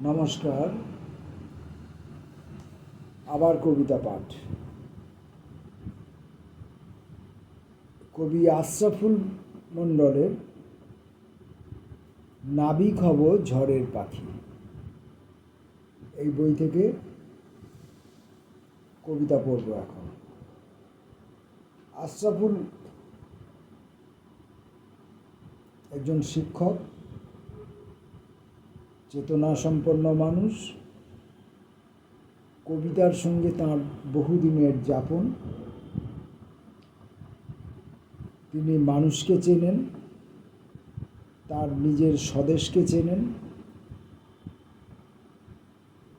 নমস্কার। আবার কবিতা পাঠ। কবি আশরাফুল মণ্ডলের নাবিক হব ঝড়ের পাখি, এই বই থেকে কবিতা পড়ব এখন। আশরাফুল একজন শিক্ষক, চেতনাসম্পন্ন মানুষ। কবিতার সঙ্গে তাঁর বহুদিনের যাপন। তিনি মানুষকে চেনেন, তার নিজের স্বদেশকে চেনেন,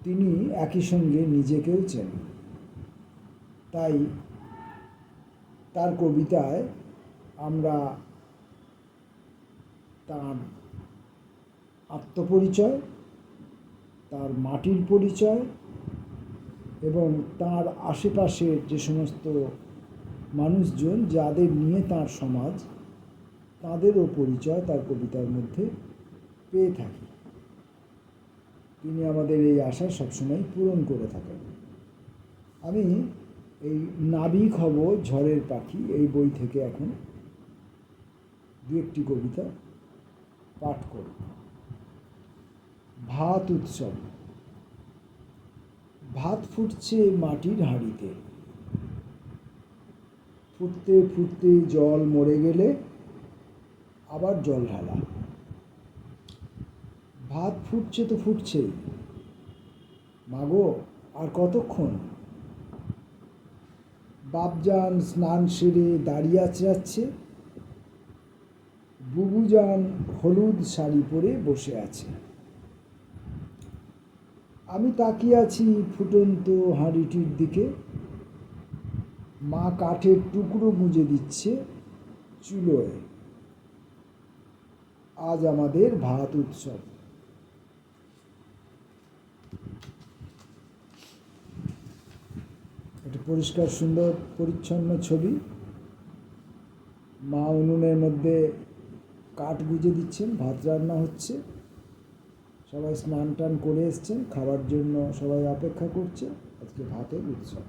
তিনি একই সঙ্গে নিজেকেও চেনেন। তাই তার কবিতায় আমরা তার আত্মপরিচয়, তার মাটির পরিচয় এবং তার আশেপাশের যে সমস্ত মানুষজন যাদের নিয়ে তার সমাজ, তাদেরও পরিচয় তার কবিতার মধ্যে পেয়ে থাকি। তিনি আমাদের এই আশা সবসময় পূরণ করে থাকেন। আমি এই নাবিক হব ঝড়ের পাখি এই বই থেকে এখন দু একটি কবিতা পাঠ করব। ভাত উৎসব। ভাত ফুটছে মাটির হাঁড়িতে, ফুটতে ফুটতে জল মরে গেলে আবার জল ঢালা। ভাত ফুটছে তো ফুটছেই, মাগো আর কতক্ষণ? বাপজান স্নান সেরে দাঁড়িয়ে আছে, বুবুজান হলুদ শাড়ি পরে বসে আছে। আমি তাকিয়ে আছি ফুটন্ত হাঁড়িটির দিকে। মা কাঠের টুকরো গুঁজে দিচ্ছে চুলোয়। আজ আমাদের ভাত উৎসব। একটা পরিষ্কার সুন্দর পরিচ্ছন্ন ছবি। মা উনুনের মধ্যে কাঠ গুঁজে দিচ্ছেন, ভাত রান্না হচ্ছে, সবাই স্নান টান করে এসছেন, খাবার জন্য সবাই অপেক্ষা করছে। আজকে ভাতের উৎসব।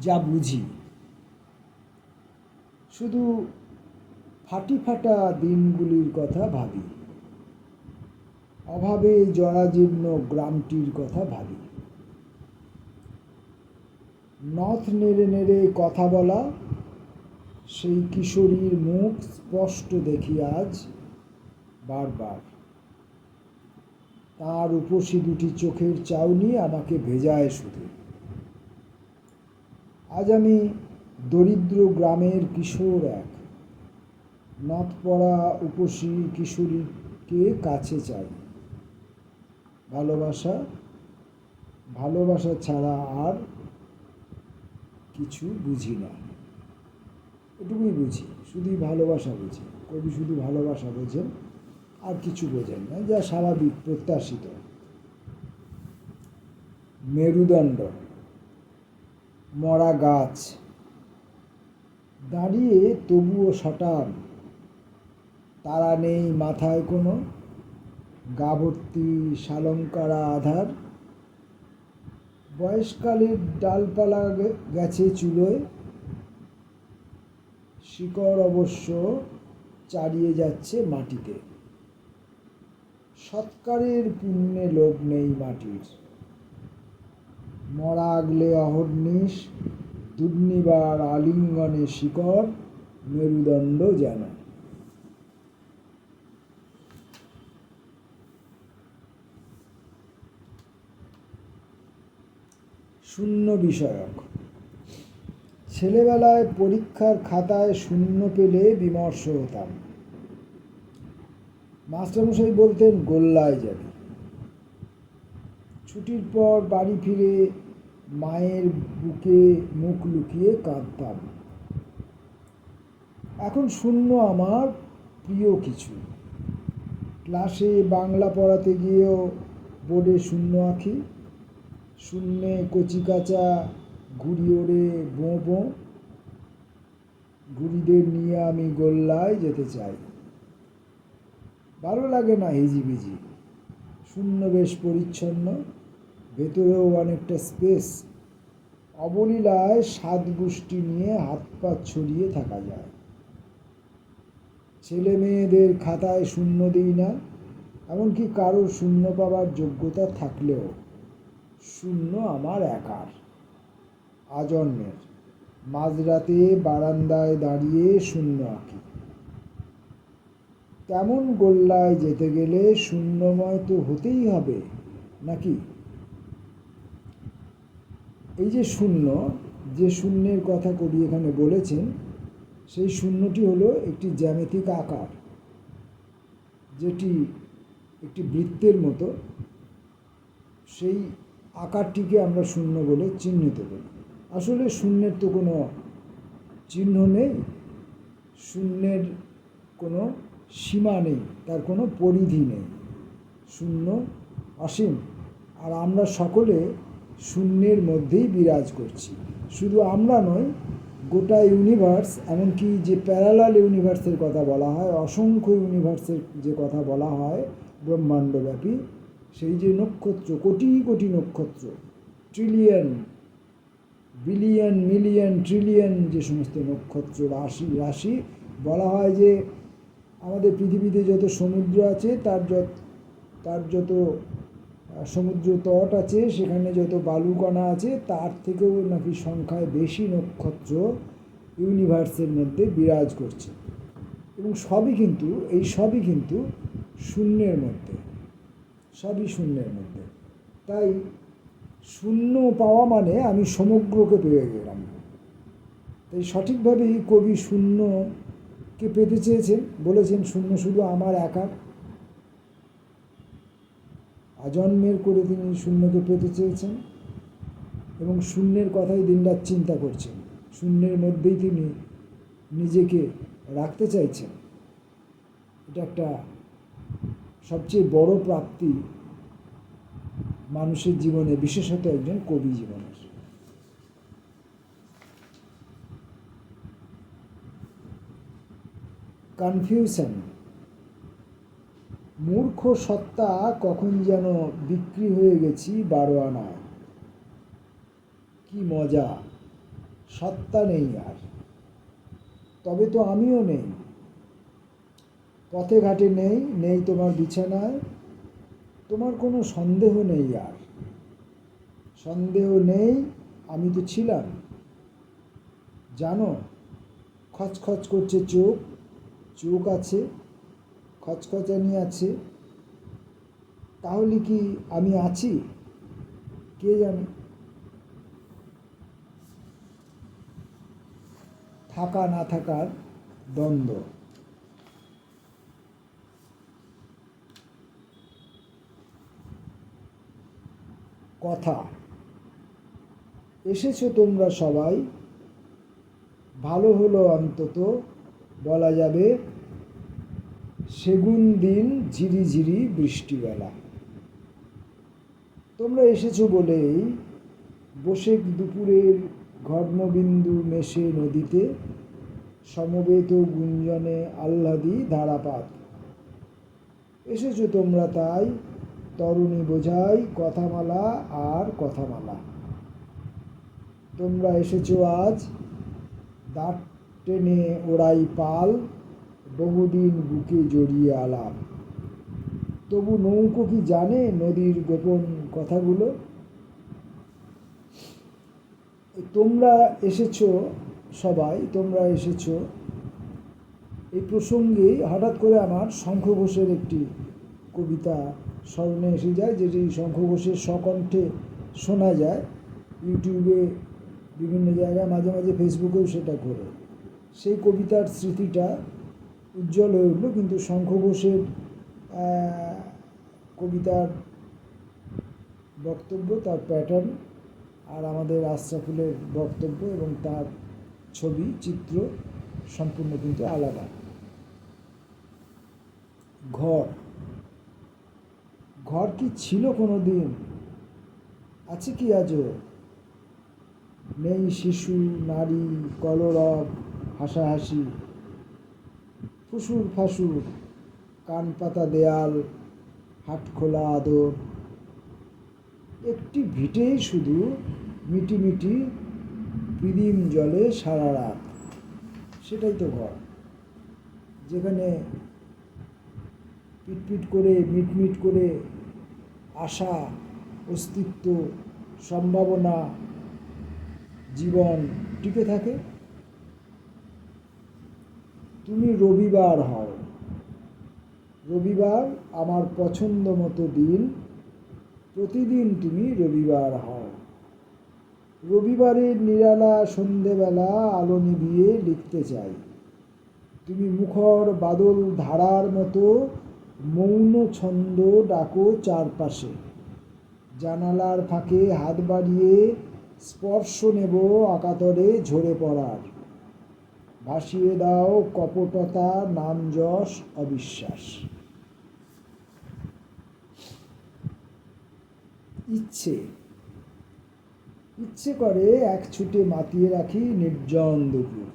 যা বুঝি, শুধু ফাটি ফাটা দিনগুলির কথা ভাবি, অভাবে জরাজীর্ণ গ্রামটির কথা ভাবি। নথ নেড়ে নেড়ে কথা বলা সেই কিশোরীর মুখ স্পষ্ট দেখি আজ বারবার। তার উপসী দুটি চোখের চাউনি আমাকে ভেজায় শুধু। আজ আমি দরিদ্র গ্রামের কিশোর এক, নথ পড়া উপসী কিশোরীকে কাছে চাই। ভালোবাসা, ভালোবাসা ছাড়া আর কিছু বুঝি না। এটুকুই বুঝি, শুধুই ভালোবাসা বুঝি। কবি শুধু ভালোবাসা বোঝেন, আর কিছু বোঝেন না, যা স্বাভাবিক প্রত্যাশিত। মেরুদণ্ড। মরা গাছ, দাঁড়িয়ে তবুও সটান। তারা নেই মাথায় কোনো, গা ভর্তি শালঙ্কারা আধার। বয়সকালের ডালপালা গেছে চুলোয়, শিকড় অবশ্য চারিয়ে যাচ্ছে মাটিতে। সৎকারের পুণ্যে লোভ নেই মাটির, মরা আগলে অহর্নিশ দুর্নিবার আলিঙ্গনে শিকড় মেরুদণ্ড যেন। শূন্য বিষয়ক। ছেলেবেলায় পরীক্ষার খাতায় শূন্য পেলে বিমর্ষ হতাম। মাস্টারমশাই বলতেন গোল্লায় যাবে। ছুটির পর বাড়ি ফিরে মায়ের বুকে মুখ লুকিয়ে কাঁদতাম। এখন শূন্য আমার প্রিয় কিছু। ক্লাসে বাংলা পড়াতে গিয়েও বোর্ডে শূন্য আঁকি। শূন্যে কচিকাঁচা ঘুড়ি ওড়ে বোঁ বোঁ। ঘুড়িদের নিয়ে আমি গোল্লায় যেতে চাই। ভালো লাগে না হিজিবিজি, শূন্য বেশ পরিচ্ছন্ন, ভেতরেও অনেকটা স্পেস। অবলীলায় সাত গোষ্ঠী নিয়ে হাত পা ছড়িয়ে থাকা যায়। ছেলে মেয়েদের খাতায় শূন্য দিই না, এমনকি কারোর শূন্য পাবার যোগ্যতা থাকলেও শূন্য আমার একার, আজন্মের। মাঝরাতে বারান্দায় দাঁড়িয়ে শূন্য আঁকি। তেমন গোল্লায় যেতে গেলে শূন্যময় তো হতেই হবে নাকি? এই যে শূন্য, যে শূন্যের কথা কবি এখানে বলেছেন, সেই শূন্যটি হলো একটি জ্যামিতিক আকার, যেটি একটি বৃত্তের মতো। সেই আকারটিকে আমরা শূন্য বলে চিহ্নিত করি। আসলে শূন্যের তো কোনো চিহ্ন নেই, শূন্যের কোনো সীমা নেই, তার কোনো পরিধি নেই। শূন্য অসীম, আর আমরা সকলে শূন্যের মধ্যেই বিরাজ করছি। শুধু আমরা নই, গোটা ইউনিভার্স, এমনকি যে প্যারালাল ইউনিভার্সের কথা বলা হয়, অসংখ্য ইউনিভার্সের যে কথা বলা হয় ব্রহ্মাণ্ডব্যাপী, সেই যে নক্ষত্র, কোটি কোটি নক্ষত্র, ট্রিলিয়ন, বিলিয়ন, মিলিয়ন, ট্রিলিয়ন, যে সমস্ত নক্ষত্র রাশি রাশি, বলা হয় যে আমাদের পৃথিবীতে যত সমুদ্র আছে তার যত সমুদ্র তট আছে, সেখানে যত বালুকণা আছে, তার থেকেও নাকি সংখ্যায় বেশি নক্ষত্র ইউনিভার্সের মধ্যে বিরাজ করছে। এবং সবই কিন্তু শূন্যের মধ্যে, সবই শূন্যের মধ্যে। তাই শূন্য পাওয়া মানে আমি সমগ্রকে পেয়ে গেলাম। তাই সঠিকভাবেই কবি শূন্যকে পেতে চেয়েছেন, বলেছেন শূন্য শুধু আমার একার। আজন্মের করে তিনি শূন্যকে পেতে চেয়েছেন এবং শূন্যের কথাই দিনরাত চিন্তা করছেন। শূন্যের মধ্যেই তিনি নিজেকে রাখতে চাইছেন। এটা একটা সবচেয়ে বড় প্রাপ্তি মানুষের জীবনে, বিশেষত একজন কবি জীবনের। কনফিউশন। মূর্খ সত্তা কখন যেন বিক্রি হয়ে গেছি 12 আনায়। কি মজা, সত্তা নেই আর, তবে তো আমিও নেই। পথে ঘাটে নেই, নেই তোমার বিছানায়, তোমার কোনো সন্দেহ নেই আর। সন্দেহ নেই, আমি তো ছিলাম। জানো, খচখচ করছে চোখ, চোখ আছে, খচখচানি আছে, তাহলে কি আমি আছি? কে জানে। থাকা না থাকার দ্বন্দ্ব। কথা। এসেছো তোমরা সবাই, ভালো হলো অন্তত বলা যাবে সেগুন দিন ঝিরিঝিরি বৃষ্টিবেলা। তোমরা এসেছো বলেই বসেক দুপুরের ঘর্মবিন্দু মেশে নদীতে, সমবেত গুঞ্জনে আহ্লাদী ধারাপাত। এসেছো তোমরা তাই তরুণী বোঝাই কথামালা আর কথামালা। তোমরা এসেছো আজ দাঁত টেনে ওড়াই পাল, বহুদিন বুকে জড়িয়ে আলাপ। তবু নৌকো কি জানে নদীর গোপন কথাগুলো? তোমরা এসেছো সবাই, তোমরা এসেছো, এই প্রসঙ্গে হঠাৎ করে আমার শঙ্খ ঘোষের একটি কবিতা স্মরণে এসে যায়, যেটি শঙ্খ ঘোষের স্বকণ্ঠে শোনা যায় ইউটিউবে, বিভিন্ন জায়গায়, মাঝে মাঝে ফেসবুকেও সেটা করে। সেই কবিতার স্মৃতিটা উজ্জ্বল হয়ে উঠল, কিন্তু শঙ্খ ঘোষের কবিতার বক্তব্য, তার প্যাটার্ন, আর আমাদের আশরাফুলের বক্তব্য এবং তার ছবি চিত্র সম্পূর্ণ কিন্তু আলাদা। ঘর। ঘর কি ছিল কোনো দিন? আছে কি আজও? নেই শিশু, নারী, কলরব, হাসাহাসি, ফুসুর ফাসুর, কান পাতা দেয়াল, হাটখোলা আদর, একটি ভিটেই শুধু মিটিমিটি পিদিম জলে সারা রাত। সেটাই তো ঘর, যেখানে পিটপিট করে মিটমিট করে আশা, অস্তিত্ব, সম্ভাবনা, জীবন টিকে থাকে। তুমি রবিবার হও। রবিবার আমার পছন্দ মতো দিন, প্রতিদিন তুমি রবিবার হও। রবিবারের নিরালা সন্ধেবেলা আলো নিভিয়ে লিখতে চাই। তুমি মুখর বাদল ধারার মতো মৌন ছন্দ ডাকো চারপাশে। জানালার ফাঁকে হাত বাড়িয়ে স্পর্শ নেব অকাতরে ঝরে পড়ার। ভাসিয়ে দাও কপটতা, নামযশ, অবিশ্বাস। ইচ্ছে করে এক ছুটে মাতিয়ে রাখি নির্জন দুপুর।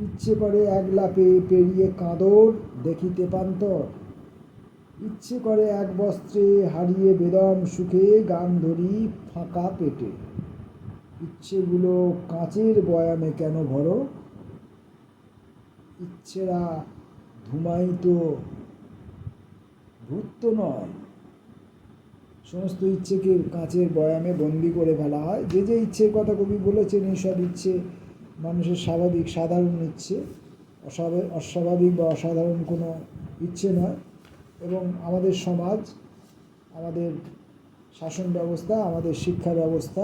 ইচ্ছে করে এক লাফে পেরিয়ে কাঁদর দেখিতে পান্তর। ইচ্ছে করে এক বস্ত্রে হারিয়ে বেদম সুখে গান ধরি ফাঁকা পেটে। ইচ্ছেগুলো কাঁচের বয়ামে কেন ভরো? ইচ্ছেরা ধূমায়িত ভূত তো নয়। সমস্ত ইচ্ছেকে কাঁচের বয়ামে বন্দি করে ফেলা হয়। যে যে ইচ্ছের কথা কবি বলেছেন, এইসব ইচ্ছে মানুষের স্বাভাবিক সাধারণ ইচ্ছে, অস্বাভাবিক বা অসাধারণ কোনো ইচ্ছে নয়। এবং আমাদের সমাজ, আমাদের শাসন ব্যবস্থা, আমাদের শিক্ষা ব্যবস্থা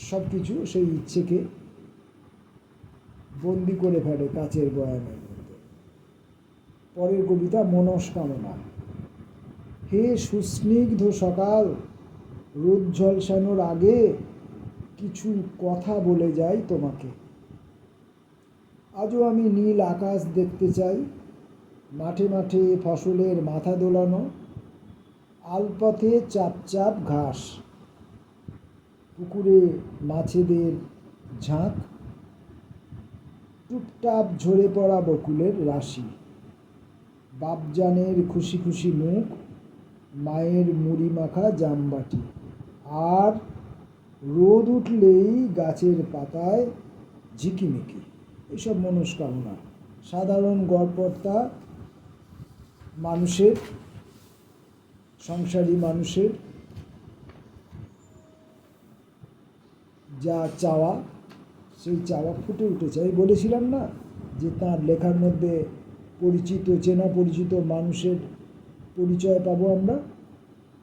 সব কিছু সেই ইচ্ছেকে বন্দি করে ফেলে কাচের বয়ামের মধ্যে। পরের কবিতা মনস্কামনা। হে সুস্নিগ্ধ সকাল, রোদ ঝলসানোর আগে কিছু কথা বলে যাই তোমাকে। আজও আমি নীল আকাশ দেখতে চাই, মাঠে মাঠে ফসলের মাথা দোলানো, আলপথে চাপ চাপ ঘাস, পুকুরে মাছেদের ঝাঁক, টুপটাপ ঝরে পড়া বকুলের রাশি, বাপজানের খুশি খুশি মুখ, মায়ের মুড়ি মাখা জামবাটি, আর রোদ উঠলেই গাছের পাতায় ঝিকিমিকি। এসব মনস্কামনা সাধারণ গড়পড়তা মানুষের, সংসারী মানুষের যা চাওয়া, সেই চাওয়া ফুটে উঠেছে। আমি বলেছিলাম না যে তার লেখার মধ্যে পরিচিত, চেনা পরিচিত মানুষের পরিচয় পাবো আমরা,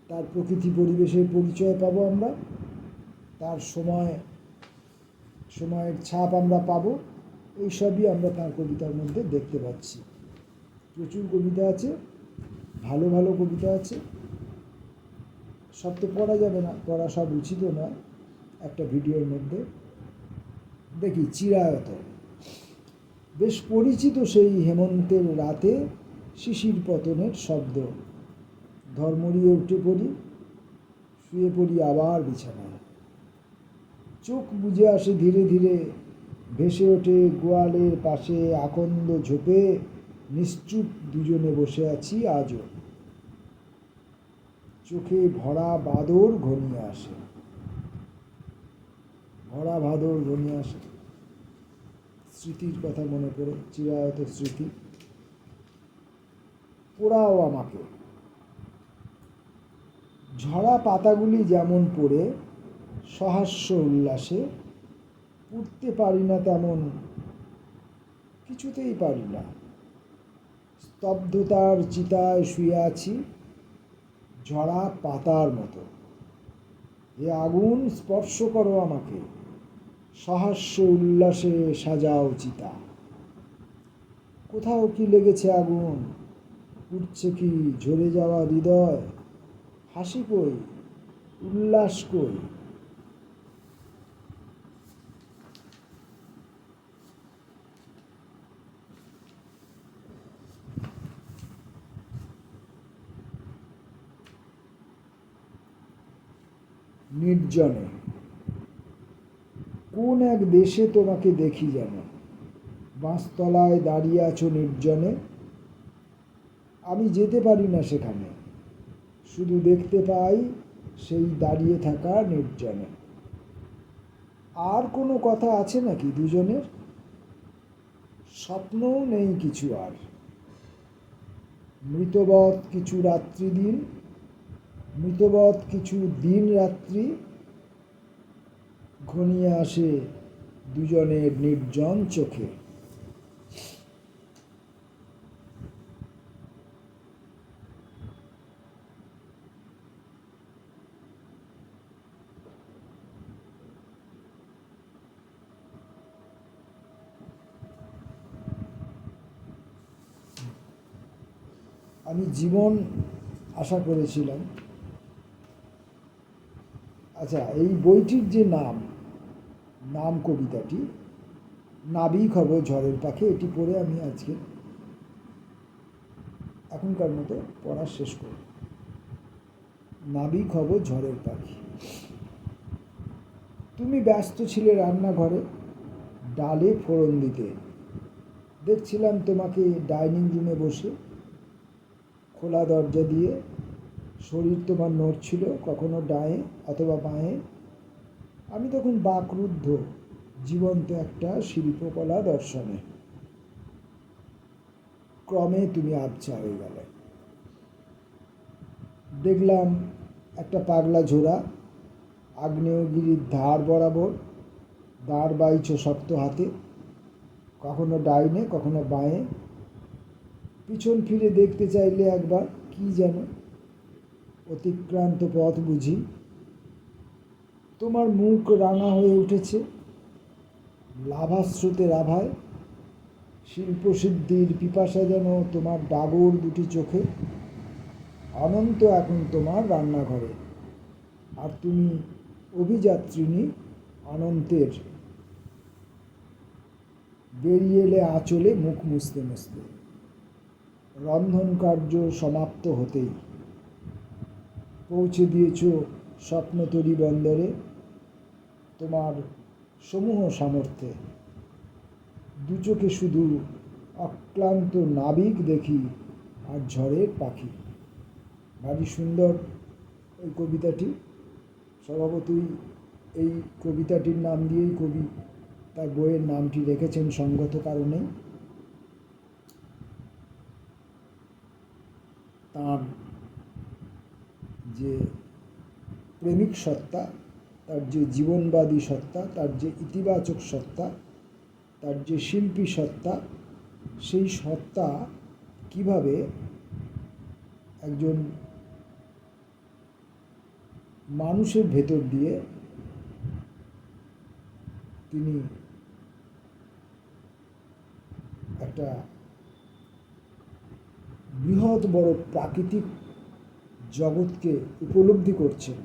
তার প্রকৃতি পরিবেশের পরিচয় পাবো আমরা, তার সময়ের ছাপ আমরা পাবো। এইসবই আমরা তার কবিতার মধ্যে দেখতে পাচ্ছি। প্রচুর কবিতা আছে, ভালো ভালো কবিতা আছে। সব তো পড়া যাবে না, পড়া সব উচিত নয় একটা ভিডিওর মধ্যে। দেখি চিরায়ত, বেশ পরিচিত সেই হেমন্তের রাতে শিশির পতনের শব্দ। ধর্মরিয়ে উঠে পড়ি, শুয়ে পড়ি আবার বিছানায়। চোখ বুজে আসে ধীরে ধীরে, ভেসে ওঠে গোয়ালের পাশে আকন্দ ঝোপে নিশ্চুপ দুজনে বসে আছি আজও। চোখে ভরা বাদর ঘনিয়ে আসে, ভরা ভাদর ঘনিয়ে আসে। স্মৃতির কথা মনে পড়ে, চিরায়ত স্মৃতি। পোড়াও আমাকে। ঝরা পাতাগুলি যেমন পড়ে সহাস্য উল্লাসে, উঠতে পারি না তেমন, কিছুতেই পারি না। স্তব্ধতার চিতায় শুয়ে আছি ঝরা পাতার মতো। এ আগুন স্পর্শ করো আমাকে, সহাস্য উল্লাসে সাজাও চিতা। কোথাও কি লেগেছে আগুন, উঠছে কি ঝরে যাওয়া হৃদয়? হাসি কই, উল্লাস কই? নির্জনে। কোন এক দেশে তোমাকে দেখি যেন, বাঁশতলায় দাঁড়িয়ে আছো নির্জনে। আমি যেতে পারি না সেখানে, শুধু দেখতে পাই সেই দাঁড়িয়ে থাকা নির্জনে। আর কোনো কথা আছে নাকি দুজনের? স্বপ্নও নেই কিছু আর। মৃতবৎ কিছু রাত্রি দিন, মৃতবৎ কিছু দিন রাত্রি ঘনিয়ে আসে দুজনের নির্জন চোখে। আমি জীবন আশা করেছিলাম। আচ্ছা, এই বইটির যে নাম কবিতাটি, নাবিক হব ঝড়ের পাখি, এটি পড়ে আমি আজকে এখনকার মতো পড়া শেষ করব। নাবিক হব ঝড়ের পাখি। তুমি ব্যস্ত ছিলে রান্নাঘরে ডালে ফোড়ন দিতে। দেখছিলাম তোমাকে ডাইনিং রুমে বসে, খোলা দরজা দিয়ে। শরীর তোমার নড়ছিল কখনো ডায়ে অথবা বাঁয়ে। আমি তখন বাকরুদ্ধ, জীবন্ত একটা শিল্পকলা দর্শনে। ক্রমে তুমি আবছা হয়ে গেলে। দেখলাম একটা পাগলা ঝোড়া, আগ্নেয়গিরির ধার বরাবর দাঁড় বাইছ শক্ত হাতে, কখনো ডাইনে কখনো বাঁয়ে। পিছন ফিরে দেখতে চাইলে একবার, কি যেন অতিক্রান্ত পথ বুঝি। তোমার মুখ রাঙা হয়ে উঠেছে লাভাস্রোতের আভায়। শিল্পসিদ্ধির পিপাসা যেন তোমার ডাগর দুটি চোখে। অনন্ত এখন তোমার রান্নাঘরে, আর তুমি অভিযাত্রিনী অনন্তের। বেরিয়ে এলে আঁচলে মুখ মুছতে মুছতে, রন্ধন কার্য সমাপ্ত হতেই। পৌঁছে দিয়েছ স্বপ্নতরী বন্দরে তোমার সমূহ সামর্থ্যে। দু চোখে শুধু অক্লান্ত নাবিক দেখি আর ঝড়ের পাখি। ভারী সুন্দর এই কবিতাটি। স্বভাবতই এই কবিতাটির নাম দিয়েই কবি তার বইয়ের নামটি রেখেছেন সঙ্গত কারণেই। তার যে প্রেমিক সত্তা, তার যে জীবনবাদী সত্তা, তার যে ইতিবাচক সত্তা, তার যে শিল্পী সত্তা, সেই সত্তা কিভাবে একজন মানুষের ভেতর দিয়ে তিনি একটা বৃহৎ বড় প্রাকৃতিক জগৎকে উপলব্ধি করছেন,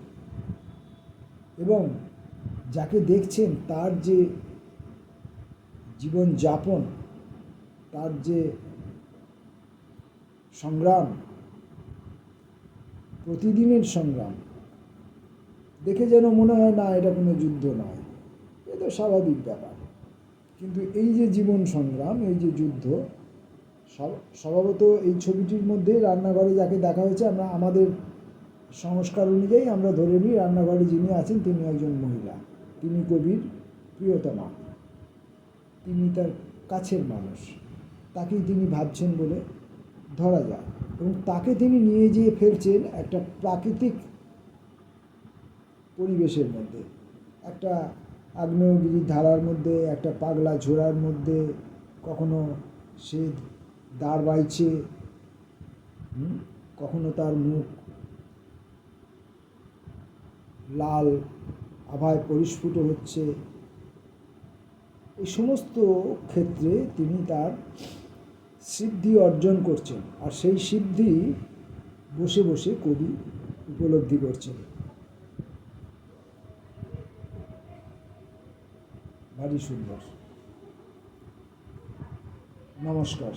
এবং যাকে দেখছেন তার যে জীবনযাপন, তার যে সংগ্রাম, প্রতিদিনের সংগ্রাম দেখে যেন মনে হয় না এটা কোনো যুদ্ধ নয়, এটা স্বাভাবিক ব্যাপার। কিন্তু এই যে জীবন সংগ্রাম, এই যে যুদ্ধ, স্বভাবত এই ছবিটির মধ্যে রান্নাঘরে যাকে দেখা হয়েছে, আমরা আমাদের সংস্কার অনুযায়ী আমরা ধরে নিই রান্নাঘরে যিনি আছেন তিনি একজন মহিলা। তিনি কবির প্রিয়তমা, তিনি তার কাছের মানুষ, তাকেই তিনি ভাবছেন বলে ধরা যায়। এবং তাকে তিনি নিয়ে যেয়ে ফেলছেন একটা প্রাকৃতিক পরিবেশের মধ্যে, একটা আগ্নেয়গিরির ধারার মধ্যে, একটা পাগলা ঝোড়ার মধ্যে। কখনো সে দাঁড় বাইছে, কখনো তার মুখ লাল আভায় পরিস্ফুট হচ্ছে। এই সমস্ত ক্ষেত্রে তিনি তার সিদ্ধি অর্জন করছেন, আর সেই সিদ্ধি বসে বসে কবি উপলব্ধি করছেন। ভারী সুন্দর। নমস্কার।